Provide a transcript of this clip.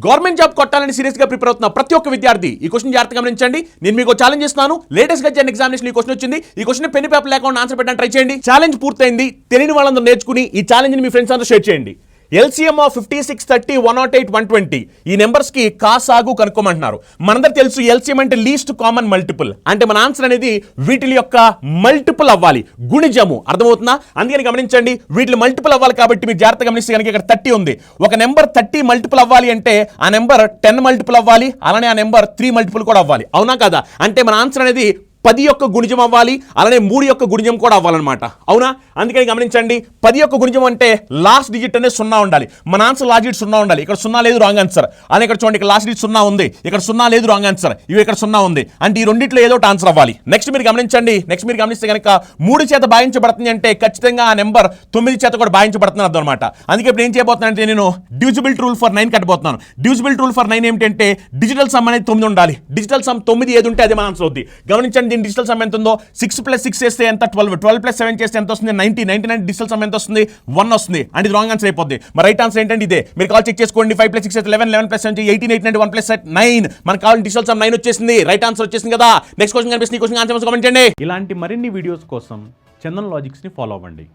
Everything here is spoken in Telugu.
గవర్నమెంట్ జాబ్ కొట్టాలని సీరియస్ గా ప్రిపేర్ అవుతున్న ప్రతి ఒక్క విద్యార్థి ఈ క్వశ్చన్ జాగ్రత్తగా గమనించండి. నేను మీకు ఛాలెంజ్ ఇస్తున్నాను. లేటెస్ట్ గా జరిగిన ఎగ్జామినేషన్ ఈ క్వశ్చన్ వచ్చింది. ఈ క్వశ్చన్ పెన్ పేపర్ లేకుండా ఆన్సర్ పెట్టడానికి ట్రై చేయండి. ఛాలెంజ్ పూర్తయింది. తెలియని వాళ్ళందరూ నేర్చుకుని ఈ ఛాలెంజ్ ని మీ ఫ్రెండ్స్ అందరూ షేర్ చేయండి. LCM ఆఫ్ 56, 30, 108, 120 ఈ నెంబర్స్ కి కాసాగు కనుక్కోమంటున్నారు. మనందరికి తెలుసు LCM అంటే లీస్ట్ కామన్ మల్టిపుల్. అంటే మన ఆన్సర్ అనేది వీటిల యొక్క మల్టిపుల్ అవ్వాలి, గుణిజము. అర్థమవుతుందా? అందుకని గమనించండి, వీటిలో మల్టిపుల్ అవ్వాలి కాబట్టి మీరు జాగ్రత్తగా గమనిస్తే కనుక ఇక్కడ 30 ఉంది. ఒక నెంబర్ 30 మల్టిపుల్ అవ్వాలి అంటే ఆ నెంబర్ 10 మల్టిపుల్ అవ్వాలి, అలానే ఆ నెంబర్ 3 మల్టిపుల్ కూడా అవ్వాలి. అవునా కదా? అంటే మన ఆన్సర్ అనేది 10 యొక్క గుణిజం అవ్వాలి, అలానే 3 యొక్క గుణిజం కూడా అవ్వాలన్నమాట. అవునా? అందుకని గమనించండి, 10 యొక్క గుణిజం అంటే లాస్ట్ డిజిట్ అనేది 0 ఉండాలి. మన ఆన్సర్ లాస్ట్ డిజిట్ 0 ఉండాలి. ఇక్కడ 0 లేదు, రాంగ్ ఆన్సర్. అలానే ఇక్కడ చూడండి, ఇక్కడ లాస్ట్ డిజిట్ 0 ఉంది, ఇక్కడ 0 లేదు, రాంగ్ ఆన్సర్. ఇవి ఇక్కడ 0 ఉంది. అంటే ఈ రెండిట్లో ఏదో ఒకటి ఆన్సర్ అవ్వాలి. నెక్స్ట్ మీరు గమనించండి, మీరు గమనిస్తే కనుక 3 చేత భాగించబడుతుంది అంటే ఖచ్చితంగా ఆ నెంబర్ 9 చేత కూడా భాగించబడుతుంది అర్థం అనమాట. అందుకే ఇప్పుడు ఏం చేయబోతున్నానంటే నేను డివిజిబిలిటీ రూల్ ఫర్ 9 కట్టబోతున్నాను. డివిజిబిలిటీ రూల్ ఫర్ 9 ఏమిటంటే డిజిటల్ సమ్ అనేది 9 ఉండాలి. డిజిటల్ సమ్ 9 ఏది ఉంటే అదే మన ఆన్సర్ అవుతుంది. గమనించండి, దీని డిజిటల్ సమ్ ఎంత ఉందో 6 + 6 చేస్తే ఎంత 12, 12 + 7 చేస్తే ఎంత వస్తుంది 90, 99 డిజిటల్ సమ్ ఎంత వస్తుంది 1 వస్తుంది. అంటే ఇది రాంగ్ ఆన్సర్ అయిపోద్ది. మరి రైట్ ఆన్సర్ ఏంటంటే ఇదే. మీరు కాల్ చెక్ చేసుకోండి. 5 + 6 అయితే 11, 11 + 7 18, 8 1 + 9 మనకు కావాలి డిజిటల్ సమ్ 9 వచ్చేసింది. రైట్ ఆన్సర్ వచ్చేసింది కదా. నెక్స్ట్ క్వశ్చన్ కనిపిస్తుంది. ఈ క్వశ్చన్ ఆన్సర్ కామెంట్ చేయండి. ఇలాంటి మరిన్ని వీడియోస్ కోసం చందన్ లాజిక్స్ ని ఫాలో అవ్వండి.